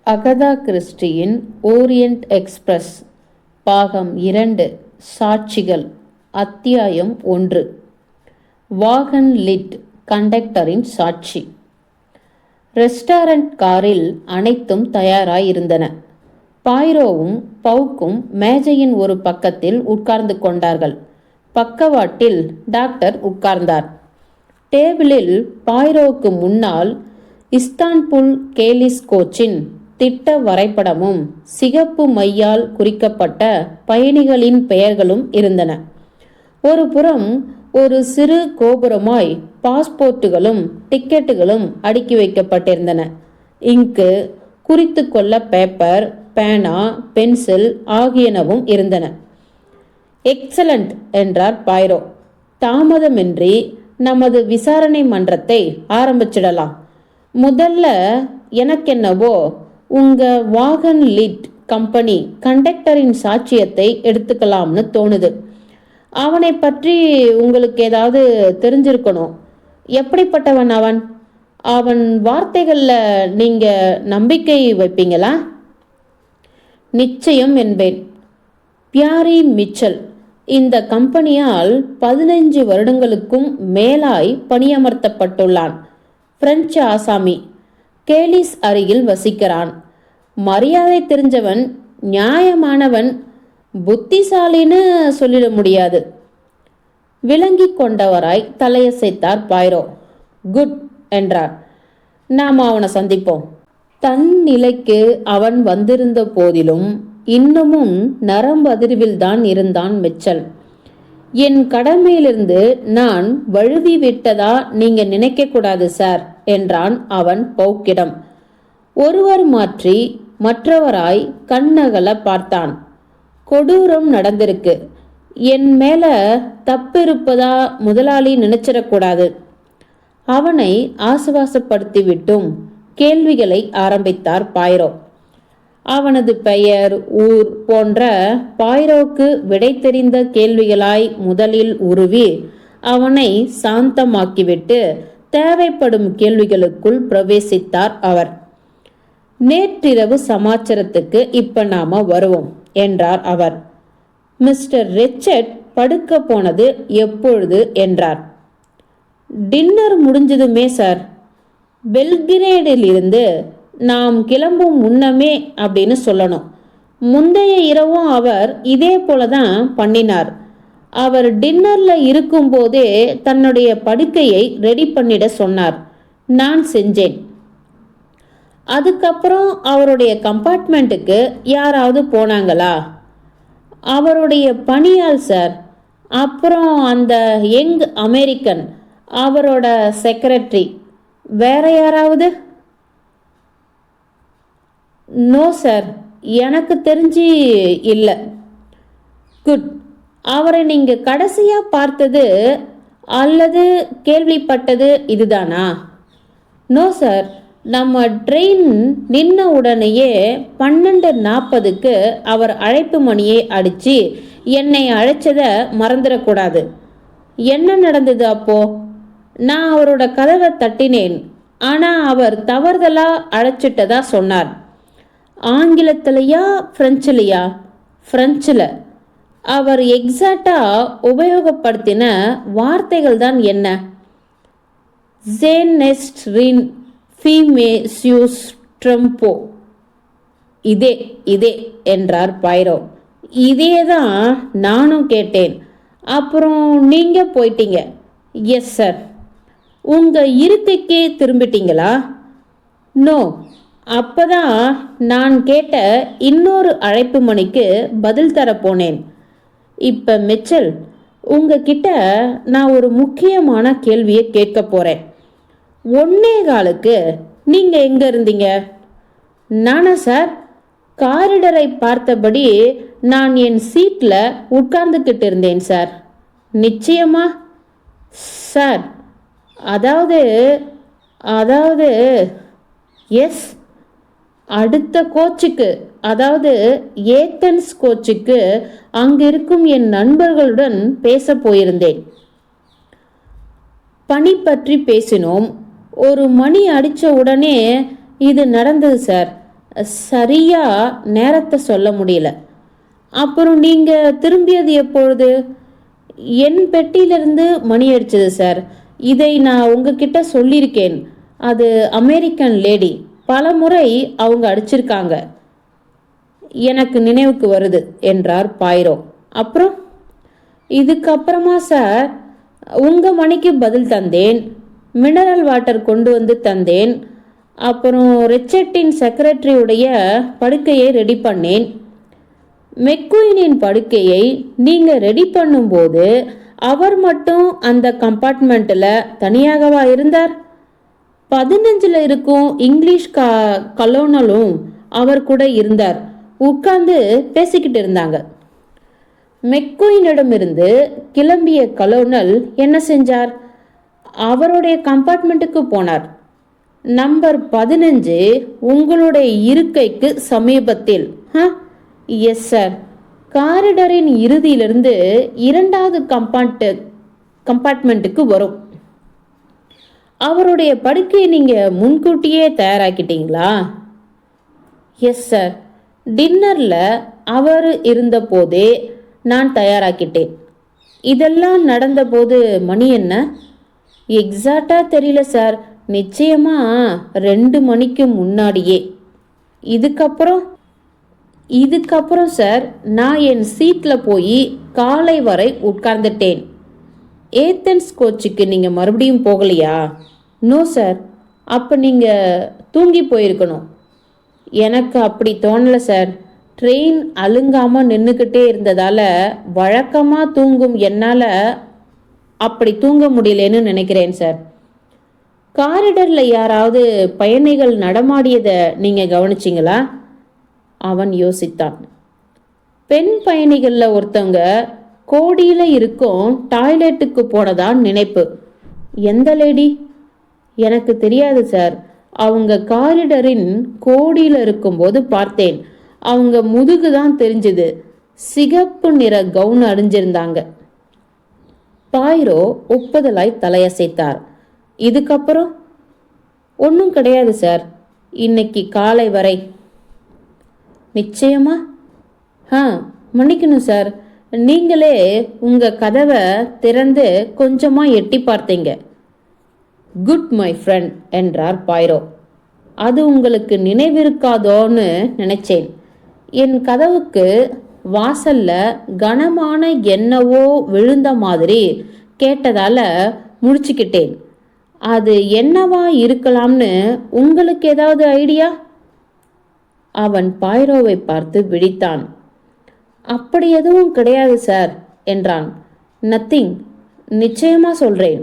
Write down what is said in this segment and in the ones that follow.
Agatha கிறிஸ்டியின் Orient express பாகம் 2 சாட்சிகள் அத்தியாயம் 1 வாகன் லிட் கண்டக்டரின் சாட்சி. ரெஸ்டாரண்ட் காரில் அனைத்தும் தயாராயிருந்தன. பாய்ரோவும் பவுக்கும் மேஜையின் ஒரு பக்கத்தில் உட்கார்ந்து கொண்டார்கள். பக்கவாட்டில் டாக்டர் உட்கார்ந்தார். டேபிளில் பாய்ரோவுக்கு முன்னால் இஸ்தான்புல் கேலிஸ் கோச்சின் திட்ட வரைபடமும் சிகப்பு மையால் குறிக்கப்பட்ட பயணிகளின் பெயர்களும் இருந்தன. ஒரு புறம் ஒரு சிறு கோபுரமாய் பாஸ்போர்ட்டுகளும் டிக்கெட்டுகளும் அடுக்கி வைக்கப்பட்டிருந்தன. இங்கு குறித்து கொள்ள பேப்பர், பேனா, பென்சில் ஆகியனவும் இருந்தன. எக்ஸலண்ட் என்றார் பாய்ரோ. தாமதமின்றி நமது விசாரணை மன்றத்தை ஆரம்பிச்சிடலாம். முதல்ல எனக்கென்னவோ உங்க வாகன் லிட் கம்பெனி கண்டக்டரின் சாட்சியத்தை எடுத்துக்கலாம்னு தோணுது. அவனை பற்றி உங்களுக்கு ஏதாவது தெரிஞ்சிருக்கணும். எப்படிப்பட்டவன் அவன்? அவன் வார்த்தைகள்ல நீங்க நம்பிக்கை வைப்பீங்களா? நிச்சயம் என்பேன். பியாரி மிச்சல் இந்த கம்பெனியால் 15 வருடங்களுக்கும் மேலாய் பணியமர்த்தப்பட்டுள்ளான். பிரெஞ்சு ஆசாமி. கேலிஸ் அருகில் வசிக்கிறான். மரியாதை தெரிஞ்சவன், நியாயமானவன், புத்திசாலின்னு சொல்லிட முடியாது. விளங்கி கொண்டவராய் தலையசைத்தார் பாய்ரோ. குட் என்றார். நாம் அவனை சந்திப்போம். தன் நிலைக்கு அவன் வந்திருந்த போதிலும் இன்னமும் நரம்பதிர்வில்தான் இருந்தான் மிச்சல். என் கடமையிலிருந்து நான் வழுவி விட்டதா நீங்க நினைக்க கூடாது சார் என்றான் அவன் பவுக்கிடம். ஒருவர் மாற்றி மற்றவராய் கண்ணகல பார்த்தான். கொடூரம் நடந்திருக்கு. என் மேல தப்பிருப்பதா முதலாளி நினைச்சிடக்கூடாது. அவனை ஆசுவாசப்படுத்திவிட்டும் கேள்விகளை ஆரம்பித்தார் பாய்ரோ. அவனது பெயர், ஊர் போன்ற பாய்ரோக்கு விடை தெரிந்த கேள்விகளாய் முதலில் உருவி அவனை சாந்தமாக்கிவிட்டு தேவைப்படும் கேள்விகளுக்குள் பிரவேசித்தார் அவர். நேற்றிரவு சமாச்சாரத்துக்கு இப்ப நாம வருவோம் என்றார் அவர். மிஸ்டர் ரிச்சர்ட் படுக்க போனது எப்பொழுது என்றார். Dinner முடிஞ்சதுமே sir. பெல்கிரேடில் இருந்து நாம் கிளம்பும் முன்னமே அப்படின்னு சொல்லணும். முந்தைய இரவும் அவர் இதே போலதான் பண்ணினார். அவர் டின்னர்ல இருக்கும் போதே தன்னுடைய படுக்கையை ரெடி பண்ணிட சொன்னார். நான் செஞ்சேன். அதுக்கப்புறம் அவருடைய கம்பார்ட்மெண்ட்டுக்கு யாராவது போனாங்களா? அவருடைய பணியாள் சார். அப்புறம் அந்த யங் அமெரிக்கன், அவரோட செக்ரட்டரி. வேற யாராவது? நோ சார், எனக்கு தெரிஞ்சு இல்லை. குட். அவரை நீங்க கடைசியா பார்த்தது அல்லது கேள்விப்பட்டது இதுதானா? நோ சார், நம்ம ட்ரெயின் நின்ன உடனேயே 12:40க்கு அவர் அழைப்பு மணியை அடிச்சு என்னை அழைச்சத மறந்துடக்கூடாது. என்ன நடந்தது அப்போ? நான் அவரோட கதவை தட்டினேன். ஆனா அவர் தவறுதலா அழைச்சிட்டதா சொன்னார். ஆங்கிலத்திலையா பிரெஞ்சிலையா? பிரெஞ்சில். அவர் எக்ஸாக்டா உபயோகப்படுத்தின வார்த்தைகள் தான் என்ன? ஜேனெஸ்ட்ரின் ஃபீமேசியூஸ் ட்ரம்போ. இதே இதே என்றார் பாய்ரோ. இதேதான் நானும் கேட்டேன். அப்புறம் நீங்க போயிட்டீங்க. Yes sir. உங்க இருக்கைக்கே திரும்பிட்டீங்களா? நோ. அப்பதான் நான் கேட்ட இன்னொரு அழைப்பு மணிக்கு பதில் தர போனேன். இப்ப மிச்சல், உங்ககிட்ட நான் ஒரு முக்கியமான கேள்வியை கேட்க போறேன். 1:15க்கு நீங்க எங்க இருந்தீங்க? நானா சார்? காரிடரை பார்த்தபடி நான் என் சீட்ல உட்கார்ந்துக்கிட்டு இருந்தேன் சார். நிச்சயமா சார்? அதாவது அதாவது எஸ். அடுத்த கோச்சுக்கு, அதாவது ஏத்தன்ஸ் கோச்சுக்கு அங்கிருக்கும் என் நண்பர்களுடன் பேச போயிருந்தேன். பணி பற்றி பேசினோம். ஒரு மணி அடிச்ச உடனே இது நடந்தது சார். சரியா நேரத்தை சொல்ல முடியல. அப்புறம் நீங்க திரும்பியது எப்பொழுது? என் பெட்டியிலிருந்து மணி அடிச்சது சார். இதை நான் உங்ககிட்ட சொல்லியிருக்கேன். அது அமெரிக்கன் லேடி. பல முறை அவங்க அடிச்சிருக்காங்க. எனக்கு நினைவுக்கு வருது என்றார் பாய்ரோ. அப்புறம்? இதுக்கப்புறமா சார், உங்க மணிக்கு பதில் தந்தேன். மினரல் வாட்டர் கொண்டு வந்து தந்தேன். அப்புறம் ரிச்சர்ட்டின் செக்ரட்டரியுடைய படுக்கையை ரெடி பண்ணேன். மெக்குயினின் படுக்கையை நீங்க ரெடி பண்ணும்போது அவர் மட்டும் அந்த கம்பார்ட்மெண்ட்டில் தனியாகவா இருந்தார்? 15 இருக்கும் இங்கிலீஷ் கலோனலும் அவர் கூட இருந்தார். உட்கார்ந்து பேசிக்கிட்டு இருந்தாங்க. மெக்குயினிடமிருந்து கிளம்பிய கலோனல் என்ன செஞ்சார்? அவருடைய கம்பார்ட்மெண்ட்டுக்கு போனார். நம்பர் 15 உங்களுடைய இருக்கைக்கு சமீபத்தில். Yes sir. காரிடரின் இறுதியிலிருந்து 2வது கம்பார்ட்மெண்ட்டுக்கு வரும். அவருடைய படுக்கையை நீங்க முன்கூட்டியே தயாராக்கிட்டீங்களா? Yes sir. டின்னரில் அவர் இருந்த போதே நான் தயாராக்கிட்டேன். இதெல்லாம் நடந்தபோது மணி என்ன? எக்ஸாக்டாக தெரியல சார். நிச்சயமா 2 மணிக்கு முன்னாடியே. இதுக்கப்புறம் சார், நான் என் சீட்டில் போய் காலை வரை உட்கார்ந்துட்டேன். ஏத்தன்ஸ் கோச்சுக்கு நீங்கள் மறுபடியும் போகலையா? No sir. அப்போ நீங்கள் தூங்கி போயிருக்கணும். எனக்கு அப்படி தோணலை சார். ட்ரெயின் அழுங்காமல் நின்றுக்கிட்டே இருந்ததால் வழக்கமாக தூங்கும் என்னால் அப்படி தூங்க முடியலன்னு நினைக்கிறேன் சார். காரிடரில் யாராவது பயணிகள் நடமாடியதை நீங்கள் கவனிச்சிங்களா? அவன் யோசித்தான். பெண் பயணிகளில் ஒருத்தவங்க கோடியில் இருக்கும் டாய்லெட்டுக்கு போனதான் நினைப்பு. எந்த லேடி? எனக்கு தெரியாது சார். அவங்க காரிடரின் கோடியில் இருக்கும்போது பார்த்தேன். அவங்க முதுகு தான் தெரிஞ்சுது. சிகப்பு நிற கவுன் அணிஞ்சிருந்தாங்க. பாய்ரோ ஒப்புதலாய் தலையசைத்தார். இதுக்கப்புறம்? ஒன்றும் கிடையாது சார். இன்னைக்கு காலை வரை. நிச்சயமா? மன்னிக்கணும் சார். நீங்களே உங்க கதவை திறந்து கொஞ்சமா எட்டி பார்த்தீங்க. குட் மை ஃப்ரெண்ட் என்றார் பாய்ரோ. அது உங்களுக்கு நினைவிருக்காதோன்னு நினைச்சேன். என் கதவுக்கு வாசல்ல கனமான என்னவோ விழுந்த மாதிரி கேட்டதால முடிச்சுக்கிட்டேன். அது என்னவா இருக்கலாம்னு உங்களுக்கு ஏதாவது ஐடியா? அவன் பாய்ரோவை பார்த்து விழித்தான். அப்படி எதுவும் கிடையாது சார் என்றான். நத்திங். நிச்சயமா சொல்றேன்.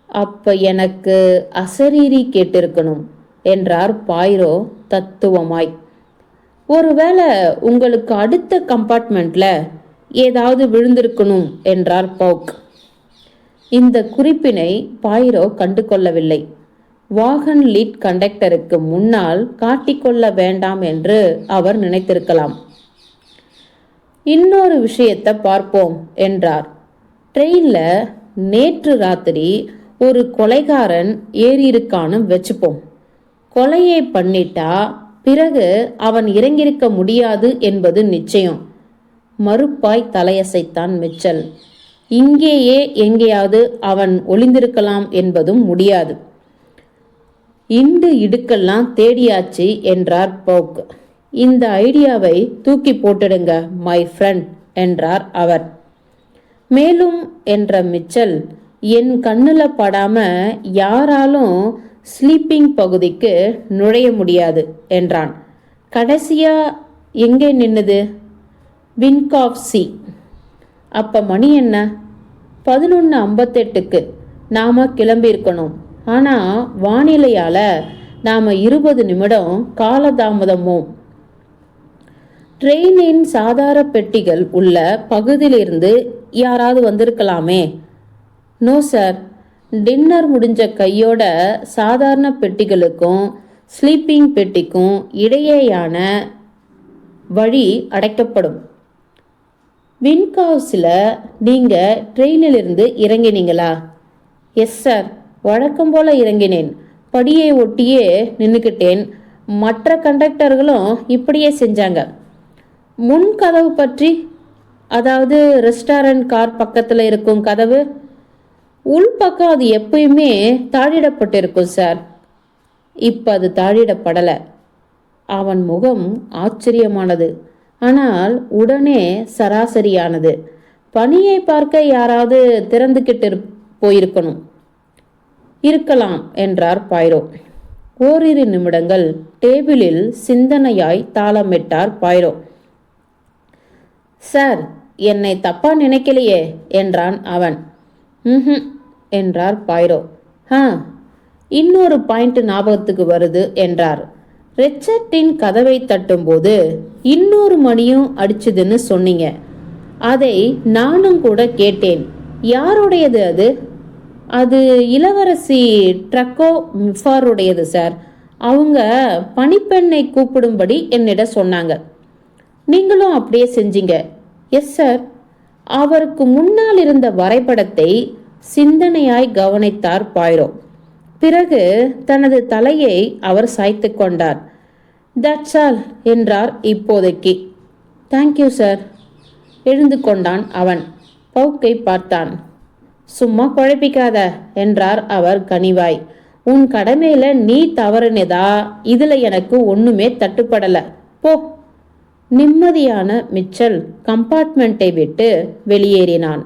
அப்ப எனக்கு அசரீரி கேட்டிருக்கணும் என்றார் பாய்ரோ தத்துவமாய். ஒருவேளை உங்களுக்கு அடுத்த கம்பார்ட்மெண்ட்ல ஏதாவது விழுந்திருக்கணும் என்றார் பவுக். இந்த குறிப்பினை பாய்ரோ கண்டு கொள்ளவில்லை. வாகன் லீட் கண்டக்டருக்கு முன்னால் காட்டிக்கொள்ள வேண்டாம் என்று அவர் நினைத்திருக்கலாம். இன்னொரு விஷயத்தை பார்ப்போம் என்றார். ட்ரெயின்ல நேற்று ராத்திரி ஒரு கொலைகாரன் ஏறியிருக்கான்னு வச்சுப்போம். கொலையை பண்ணிட்டா பிறகு அவன் இறங்கியிருக்க முடியாது என்பது நிச்சயம். மறுப்பாய் தலையசைத்தான் மிச்சல். இங்கேயே எங்கேயாவது அவன் ஒளிந்திருக்கலாம் என்பதும் முடியாது. இண்டு இடுக்கெல்லாம் தேடியாச்சு என்றார் பவுக். இந்த ஐடியாவை தூக்கி போட்டுடுங்க மை ஃப்ரெண்ட் என்றார் அவர். மேலும் என்ற மிச்சல், என் கண்ணுல படாம யாராலும் ஸ்லீப்பிங் பகுதிக்கு நுழைய முடியாது என்றான். கடைசியா எங்கே நின்னுது? Wing of C. அப்ப மணி என்ன? 11:58க்கு நாம கிளம்பியிருக்கணும். ஆனா வானிலையால நாம 20 நிமிடம் காலதாமதமோ. ட்ரெயினின் சாதாரண பெட்டிகள் உள்ள பகுதியிலிருந்து யாராவது வந்திருக்கலாமே. No sir. டின்னர் முடிஞ்ச கையோட சாதாரண பெட்டிகளுக்கும் ஸ்லீப்பிங் பெட்டிக்கும் இடையேயான வழி அடைக்கப்படும். விங்க் ஹவுஸில் நீங்கள் ட்ரெயினிலிருந்து இறங்கினீங்களா? Yes sir. வழக்கம் போல இறங்கினேன். படியை ஒட்டியே நின்றுக்கிட்டேன். மற்ற கண்டக்டர்களும் இப்படியே செஞ்சாங்க. முன் கதவு பற்றி, அதாவது ரெஸ்டாரண்ட் கார் பக்கத்தில் இருக்கும் கதவு, உள்பக்கம் அது எப்பயுமே தாழிடப்பட்டிருக்கும் சார். இப்போ அது தாழிடப்படலை. அவன் முகம் ஆச்சரியமானது, ஆனால் உடனே சராசரியானது. பணியை பார்க்க யாராவது திறந்துக்கிட்டு போயிருக்கணும். இருக்கலாம் என்றார் பாய்ரோ. ஓரிரு நிமிடங்கள் டேபிளில் சிந்தனையாய் தாளமிட்டார் பாய்ரோ. சார், என்னை தப்பா நினைக்கலையே என்றான் அவன். என்றார் பாய்ரோ. இன்னொரு பாயிண்ட் ஞாபகத்துக்கு வருது என்றார். ரிச்சர்டின் கதவை தட்டும்போது இன்னொரு மணியும் அடிச்சுதுன்னு சொன்னீங்க. அதை நானும் கூட கேட்டேன். யாருடையது அது? அது இளவரசி ட்ரக்கோ மிஃபாருடையது சார். அவங்க பணிப்பெண்ணை கூப்பிடும்படி என்னிடம் சொன்னாங்க. நீங்களும் அப்படியே செஞ்சீங்க. Yes sir. அவருக்கு முன்னால் இருந்த வரைபடத்தை சிந்தனையாய் கவனித்தார் பாய்ரோ. பிறகு தனது தலையை அவர் சாய்த்து கொண்டார். தட்ஸ் ஆல் என்றார் இப்போதைக்கு. Thank you sir. எழுந்து கொண்டான் அவன். பவுக்கை பார்த்தான். சும்மா குழப்பிக்காத என்றார் அவர் கனிவாய். உன் கடமையில நீ தவறுனதா இதுல எனக்கு ஒண்ணுமே தட்டுப்படல. போ. நிம்மதியான மிச்சல் கம்பார்ட்மெண்ட்டை விட்டு வெளியேறினான்.